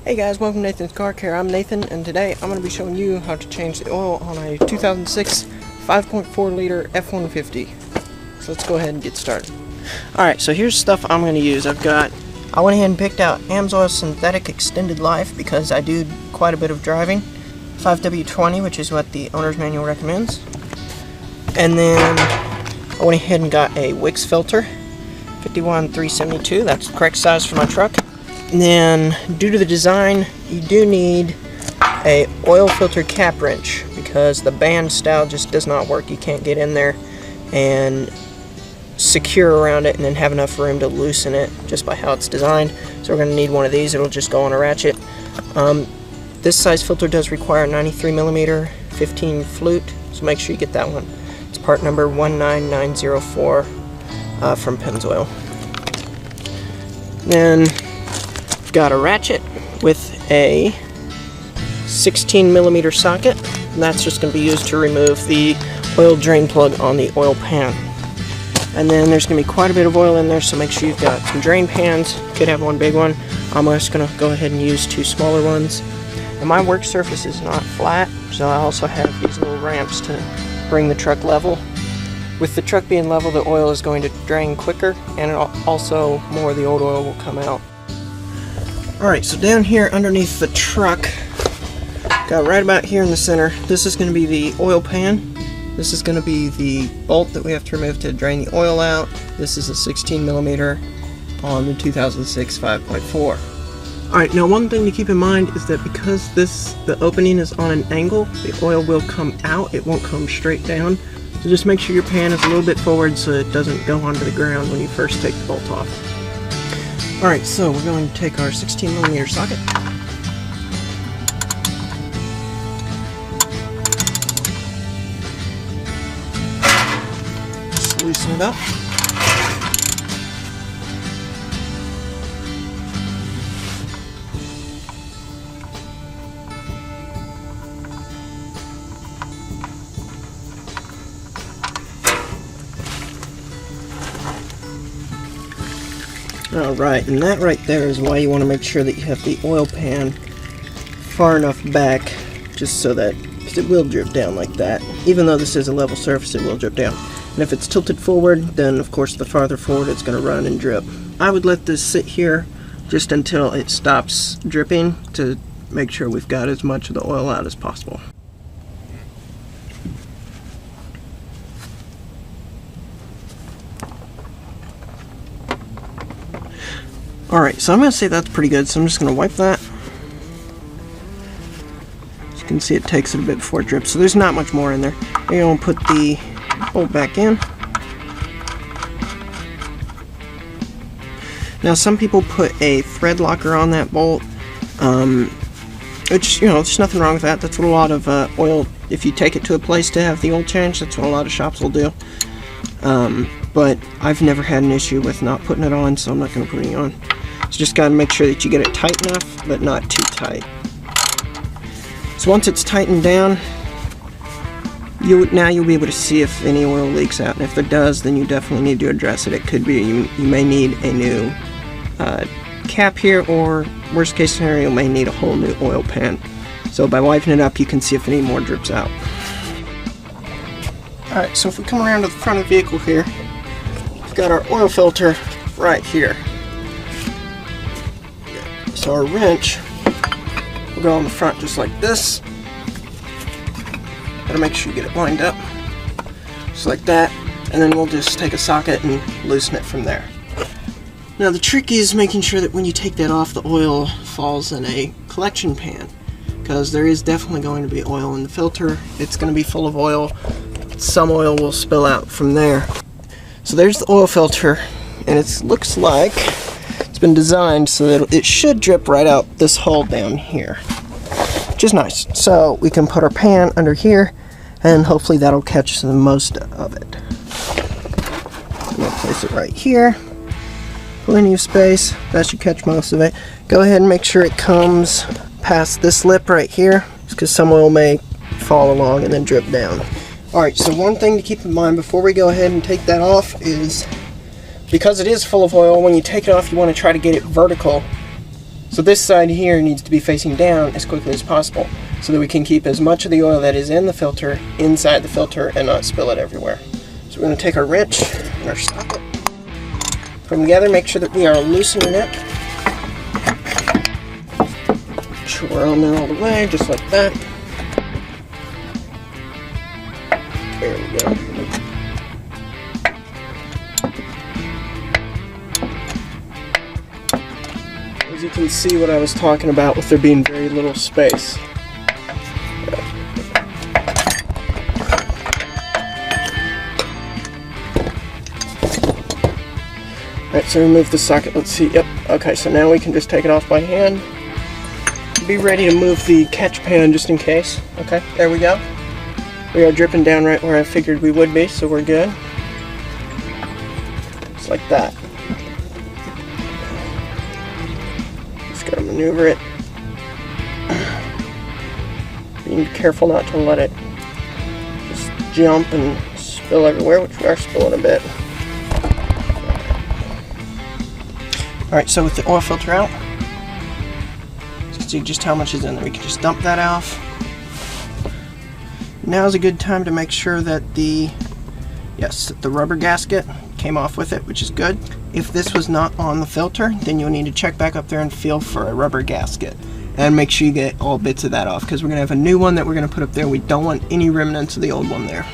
Hey guys, welcome to Nathan's Car Care. I'm Nathan, and today I'm going to be showing you how to change the oil on a 2006 5.4 liter F150. So let's go ahead and get started. Alright, so here's stuff I'm going to use. I went ahead and picked out Mammals Synthetic Extended Life because I do quite a bit of driving. 5W20, which is what the owner's manual recommends. And then I went ahead and got a Wix filter, 51372. That's the correct size for my truck. And then, due to the design, you do need a oil filter cap wrench because the band style just does not work. You can't get in there and secure around it and then have enough room to loosen it just by how it's designed. So we're going to need one of these. It'll just go on a ratchet. This size filter does require 93mm 15 flute, so make sure you get that one. It's part number 19904 from Pennzoil. Then got a ratchet with a 16mm socket, and that's just going to be used to remove the oil drain plug on the oil pan. And then there's going to be quite a bit of oil in there, so make sure you've got some drain pans. You could have one big one. I'm just going to go ahead and use two smaller ones. And my work surface is not flat, so I also have these little ramps to bring the truck level. With the truck being level, the oil is going to drain quicker, and also more of the old oil will come out. Alright, so down here underneath the truck, got right about here in the center, this is going to be the oil pan. This is going to be the bolt that we have to remove to drain the oil out. This is a 16mm on the 2006 5.4. Alright, now one thing to keep in mind is that because the opening is on an angle, the oil will come out, it won't come straight down. So just make sure your pan is a little bit forward so it doesn't go onto the ground when you first take the bolt off. Alright, so we're going to take our 16mm socket. Just loosen it up. Alright, and that right there is why you want to make sure that you have the oil pan far enough back, just so that, because it will drip down like that. Even though this is a level surface, it will drip down. And if it's tilted forward, then of course the farther forward it's going to run and drip. I would let this sit here just until it stops dripping to make sure we've got as much of the oil out as possible. Alright, so I'm going to say that's pretty good, so I'm just going to wipe that. As you can see, it takes it a bit before it drips, so there's not much more in there. You're going to put the bolt back in. Now, some people put a thread locker on that bolt, which, you know, there's nothing wrong with that. That's what a lot of oil, if you take it to a place to have the oil change, that's what a lot of shops will do. But I've never had an issue with not putting it on, so I'm not going to put any on. So just got to make sure that you get it tight enough, but not too tight. So once it's tightened down, now you'll be able to see if any oil leaks out. And if there does, then you definitely need to address it. It could be you may need a new cap here, or worst case scenario, you may need a whole new oil pan. So by wiping it up, you can see if any more drips out. Alright, so if we come around to the front of the vehicle here, we've got our oil filter right here. So our wrench will go on the front just like this. Gotta make sure you get it lined up, just like that, and then we'll just take a socket and loosen it from there. Now the trick is making sure that when you take that off, the oil falls in a collection pan, because there is definitely going to be oil in the filter. It's going to be full of oil. Some oil will spill out from there. So there's the oil filter, and it looks like it's been designed so that it should drip right out this hole down here, which is nice. So we can put our pan under here, and hopefully that'll catch the most of it. I'm going to place it right here. Plenty of space. That should catch most of it. Go ahead and make sure it comes past this lip right here, because some oil may fall along and then drip down. Alright, so one thing to keep in mind before we go ahead and take that off is, because it is full of oil, when you take it off you want to try to get it vertical So this side here needs to be facing down as quickly as possible so that we can keep as much of the oil that is in the filter inside the filter and not spill it everywhere. So we're going to take our wrench and our socket, put them together, make sure that we are loosening it. Make sure we're on there all the way, just like that. There we go. As you can see what I was talking about with there being very little space. Alright, so remove the socket. Let's see. Yep. Okay, so now we can just take it off by hand. Be ready to move the catch pan just in case. Okay, there we go. We are dripping down right where I figured we would be, so we're good. Just like that. Just gotta maneuver it. Being careful not to let it just jump and spill everywhere, which we are spilling a bit. Alright, so with the oil filter out, you can see just how much is in there. We can just dump that off. Now is a good time to make sure that the rubber gasket came off with it, which is good. If this was not on the filter, then you'll need to check back up there and feel for a rubber gasket. And make sure you get all bits of that off, because we're going to have a new one that we're going to put up there. We don't want any remnants of the old one there.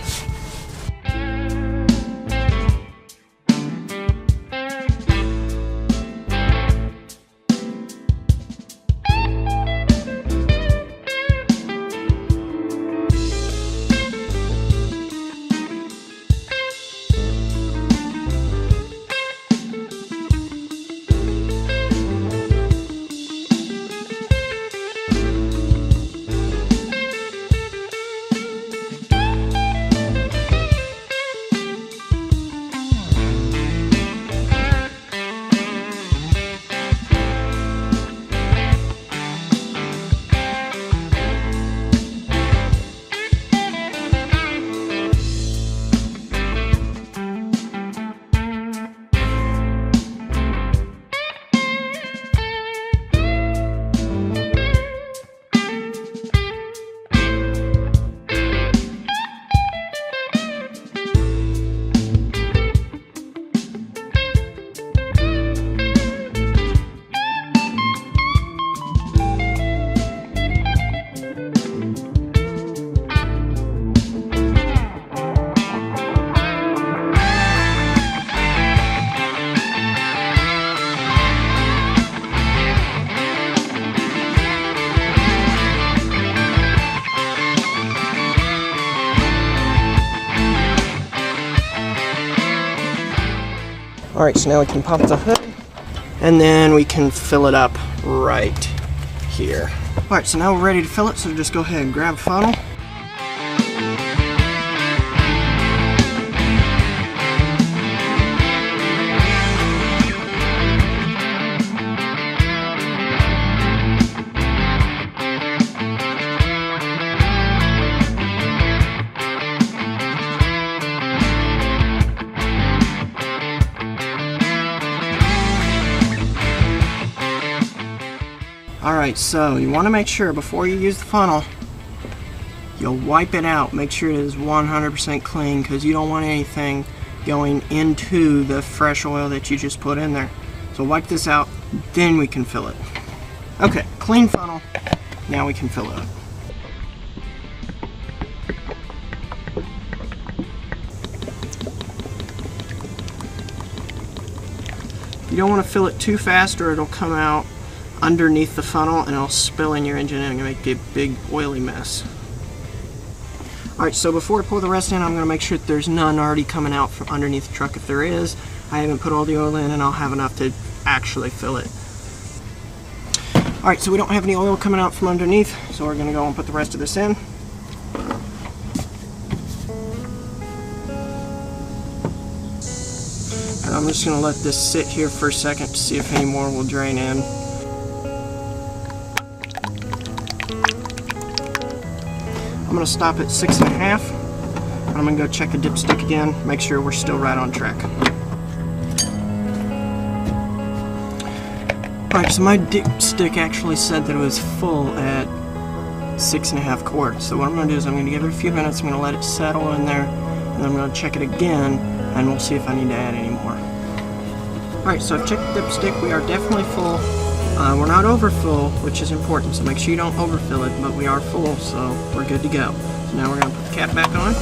Alright, so now we can pop the hood, and then we can fill it up right here. Alright, so now we're ready to fill it, so just go ahead and grab a funnel. Alright, so you want to make sure before you use the funnel, you'll wipe it out. Make sure it is 100% clean, because you don't want anything going into the fresh oil that you just put in there. So wipe this out, then we can fill it. Okay, clean funnel. Now we can fill it up. You don't want to fill it too fast or it'll come out underneath the funnel and it'll spill in your engine and make a big oily mess. Alright, so before I pour the rest in, I'm going to make sure that there's none already coming out from underneath the truck. If there is, I haven't put all the oil in and I'll have enough to actually fill it. Alright, so we don't have any oil coming out from underneath, so we're going to go and put the rest of this in. And I'm just going to let this sit here for a second to see if any more will drain in. I'm going to stop at 6.5, and I'm going to go check the dipstick again, make sure we're still right on track. Alright, so my dipstick actually said that it was full at 6.5 quarts. So what I'm going to do is I'm going to give it a few minutes, I'm going to let it settle in there, and then I'm going to check it again, and we'll see if I need to add any more. Alright, so I've checked the dipstick, we are definitely full. We're not over full, which is important, so make sure you don't overfill it, but we are full, so we're good to go. So now we're going to put the cap back on.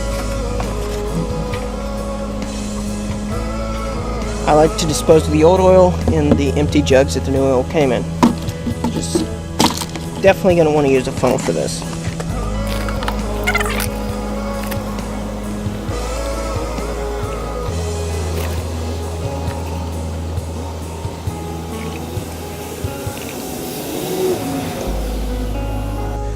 I like to dispose of the old oil in the empty jugs that the new oil came in. Just definitely going to want to use a funnel for this.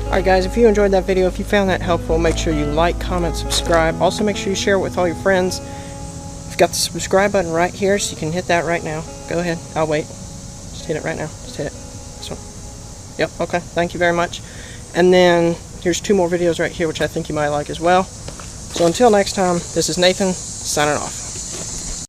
Alright guys, if you enjoyed that video, if you found that helpful, make sure you like, comment, subscribe. Also make sure you share it with all your friends. You've got the subscribe button right here, so you can hit that right now. Go ahead, I'll wait. Just hit it right now. Just hit it. This one. Yep, okay, thank you very much. And then here's 2 more videos right here, which I think you might like as well. So until next time, this is Nathan, signing off.